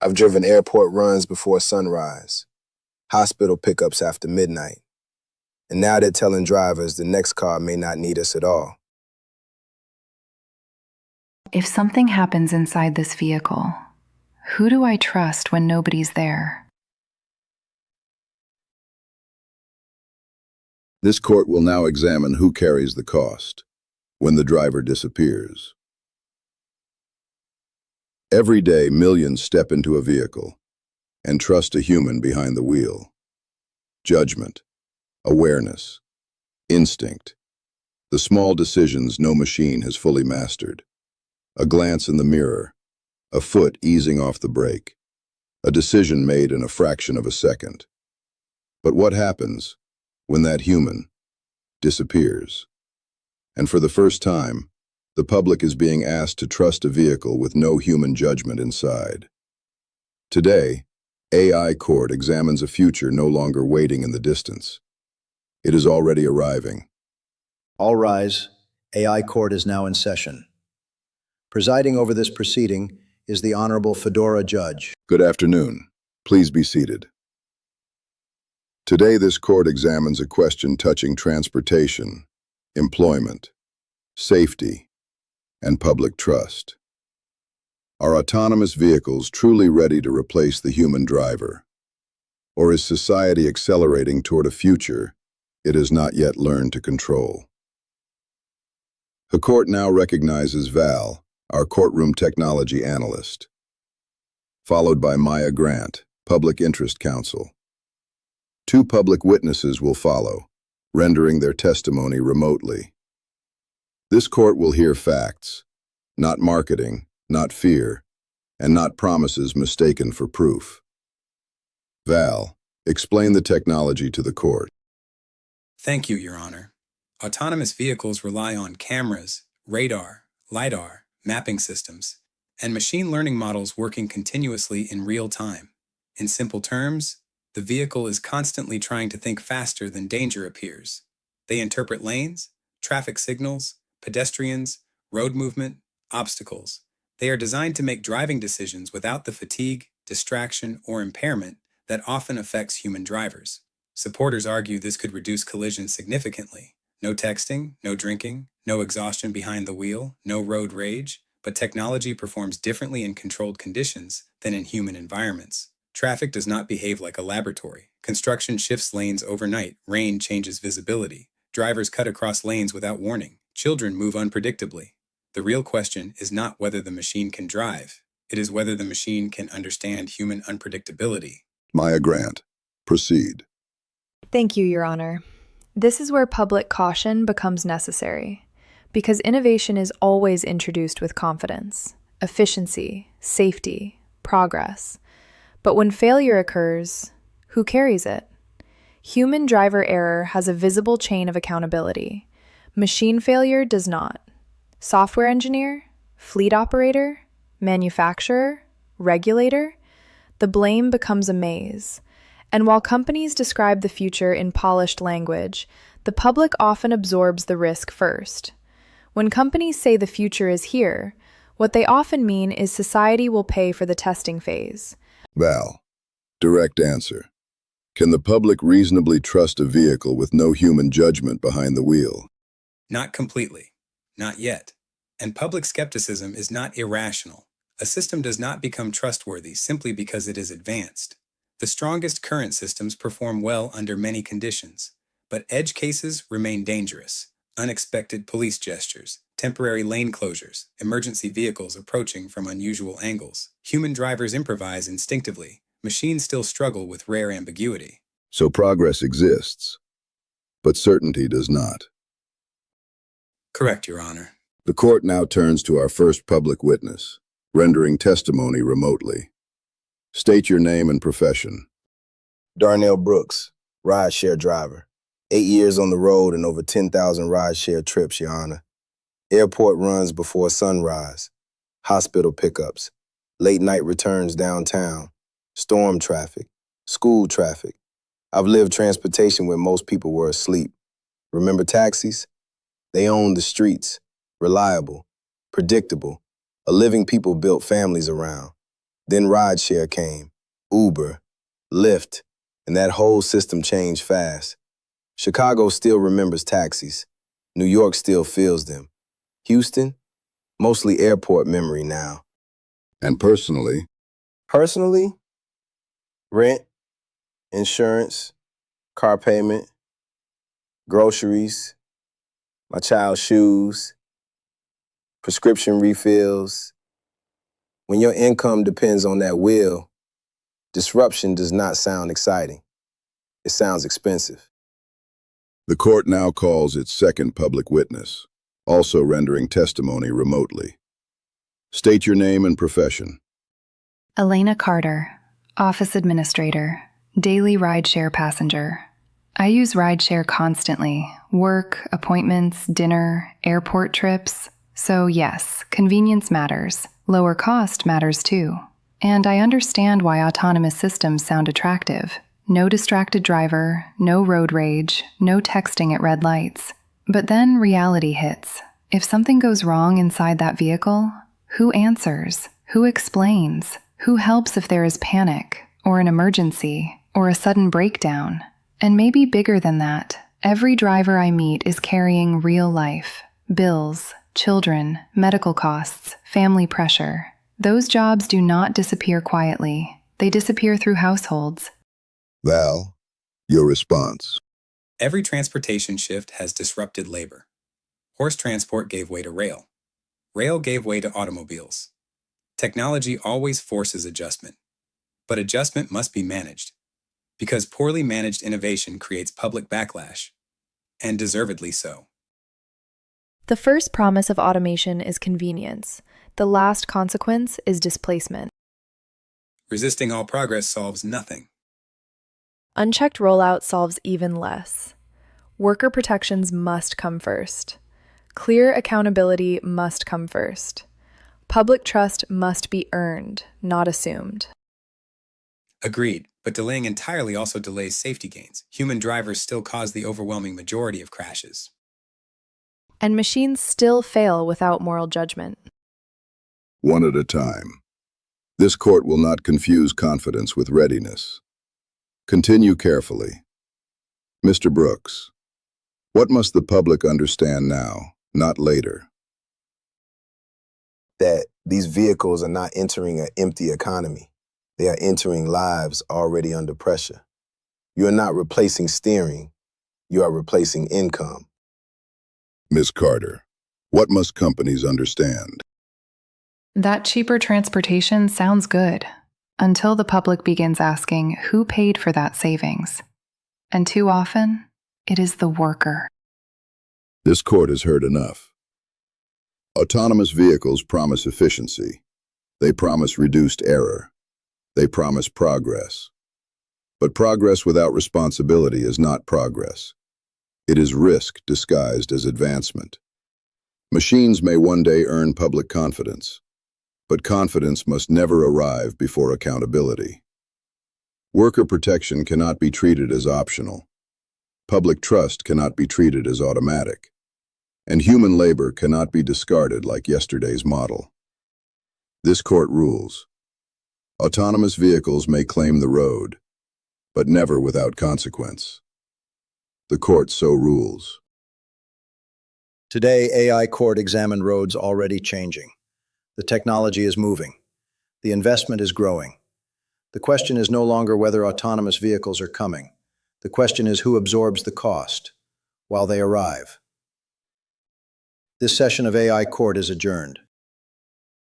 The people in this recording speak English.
I've driven airport runs before sunrise, hospital pickups after midnight, and now they're telling drivers the next car may not need us at all. If something happens inside this vehicle, who do I trust when nobody's there? This court will now examine who carries the cost when the driver disappears. Every day, millions step into a vehicle and trust a human behind the wheel. Judgment, awareness, instinct, the small decisions no machine has fully mastered. A glance in the mirror, a foot easing off the brake, a decision made in a fraction of a second. But what happens when that human disappears? And for the first time, the public is being asked to trust a vehicle with no human judgment inside. Today, AI Court examines a future no longer waiting in the distance. It is already arriving. All rise. AI Court is now in session. Presiding over this proceeding is the Honorable Fedora Judge. Good afternoon. Please be seated. Today, this court examines a question touching transportation, employment, safety, and public trust. Are autonomous vehicles truly ready to replace the human driver? Or is society accelerating toward a future it has not yet learned to control? The court now recognizes Val, our courtroom technology analyst, followed by Maya Grant, Public Interest Counsel. Two public witnesses will follow, rendering their testimony remotely. This court will hear facts, not marketing, not fear, and not promises mistaken for proof. Val, explain the technology to the court. Thank you, Your Honor. Autonomous vehicles rely on cameras, radar, LiDAR, mapping systems, and machine learning models working continuously in real time. In simple terms, the vehicle is constantly trying to think faster than danger appears. They interpret lanes, traffic signals, pedestrians, road movement, obstacles. They are designed to make driving decisions without the fatigue, distraction, or impairment that often affects human drivers. Supporters argue this could reduce collisions significantly. No texting, no drinking, no exhaustion behind the wheel, no road rage, but technology performs differently in controlled conditions than in human environments. Traffic does not behave like a laboratory. Construction shifts lanes overnight. Rain changes visibility. Drivers cut across lanes without warning. Children move unpredictably. The real question is not whether the machine can drive. It is whether the machine can understand human unpredictability. Maya Grant, proceed. Thank you, Your Honor. This is where public caution becomes necessary, because innovation is always introduced with confidence, efficiency, safety, progress. But when failure occurs, who carries it? Human driver error has a visible chain of accountability. Machine failure does not. Software engineer, fleet operator, manufacturer, regulator, the blame becomes a maze. And while companies describe the future in polished language, the public often absorbs the risk first. When companies say the future is here, what they often mean is society will pay for the testing phase. Val, direct answer. Can the public reasonably trust a vehicle with no human judgment behind the wheel? Not completely. Not yet. And public skepticism is not irrational. A system does not become trustworthy simply because it is advanced. The strongest current systems perform well under many conditions, but edge cases remain dangerous. Unexpected police gestures, temporary lane closures, emergency vehicles approaching from unusual angles. Human drivers improvise instinctively. Machines still struggle with rare ambiguity. So progress exists, but certainty does not. Correct, Your Honor. The court now turns to our first public witness, rendering testimony remotely. State your name and profession. Darnell Brooks, rideshare driver. 8 years on the road and over 10,000 rideshare trips, Your Honor. Airport runs before sunrise, hospital pickups, late night returns downtown, storm traffic, school traffic. I've lived transportation when most people were asleep. Remember taxis? They owned the streets, reliable, predictable, a living people built families around. Then rideshare came, Uber, Lyft, and that whole system changed fast. Chicago still remembers taxis. New York still feels them. Houston, mostly airport memory now. And personally, Personally, rent, insurance, car payment, groceries, my child's shoes, prescription refills. When your income depends on that wheel, disruption does not sound exciting. It sounds expensive. the court now calls its second public witness, also rendering testimony remotely. State your name and profession. Elena Carter, Office Administrator, Daily Rideshare Passenger. I use rideshare constantly. Work, appointments, dinner, airport trips. So yes, convenience matters. Lower cost matters too. And I understand why autonomous systems sound attractive. No distracted driver, no road rage, no texting at red lights. But then reality hits. If something goes wrong inside that vehicle, who answers? Who explains? Who helps if there is panic, or an emergency, or a sudden breakdown? And maybe bigger than that, every driver I meet is carrying real life, bills, children, medical costs, family pressure. Those jobs do not disappear quietly. They disappear through households. Val, your response. Every transportation shift has disrupted labor. Horse transport gave way to rail. Rail gave way to automobiles. Technology always forces adjustment. But adjustment must be managed, because poorly managed innovation creates public backlash, and deservedly so. The first promise of automation is convenience. The last consequence is displacement. Resisting all progress solves nothing. Unchecked rollout solves even less. Worker protections must come first. Clear accountability must come first. Public trust must be earned, not assumed. Agreed, but delaying entirely also delays safety gains. Human drivers still cause the overwhelming majority of crashes. And machines still fail without moral judgment. One at a time. This court will not confuse confidence with readiness. Continue carefully. Mr. Brooks, what must the public understand now, not later? That these vehicles are not entering an empty economy. They are entering lives already under pressure. You are not replacing steering. You are replacing income. Ms. Carter, what must companies understand? That cheaper transportation sounds good, until the public begins asking who paid for that savings. And too often, it is the worker. This court has heard enough. Autonomous vehicles promise efficiency. They promise reduced error. They promise progress. But progress without responsibility is not progress. It is risk disguised as advancement. Machines may one day earn public confidence, but confidence must never arrive before accountability. Worker protection cannot be treated as optional. Public trust cannot be treated as automatic. And human labor cannot be discarded like yesterday's model. This court rules. Autonomous vehicles may claim the road, but never without consequence. The court so rules. Today, AI court examined roads already changing. The technology is moving. The investment is growing. The question is no longer whether autonomous vehicles are coming. The question is who absorbs the cost while they arrive. This session of AI Court is adjourned.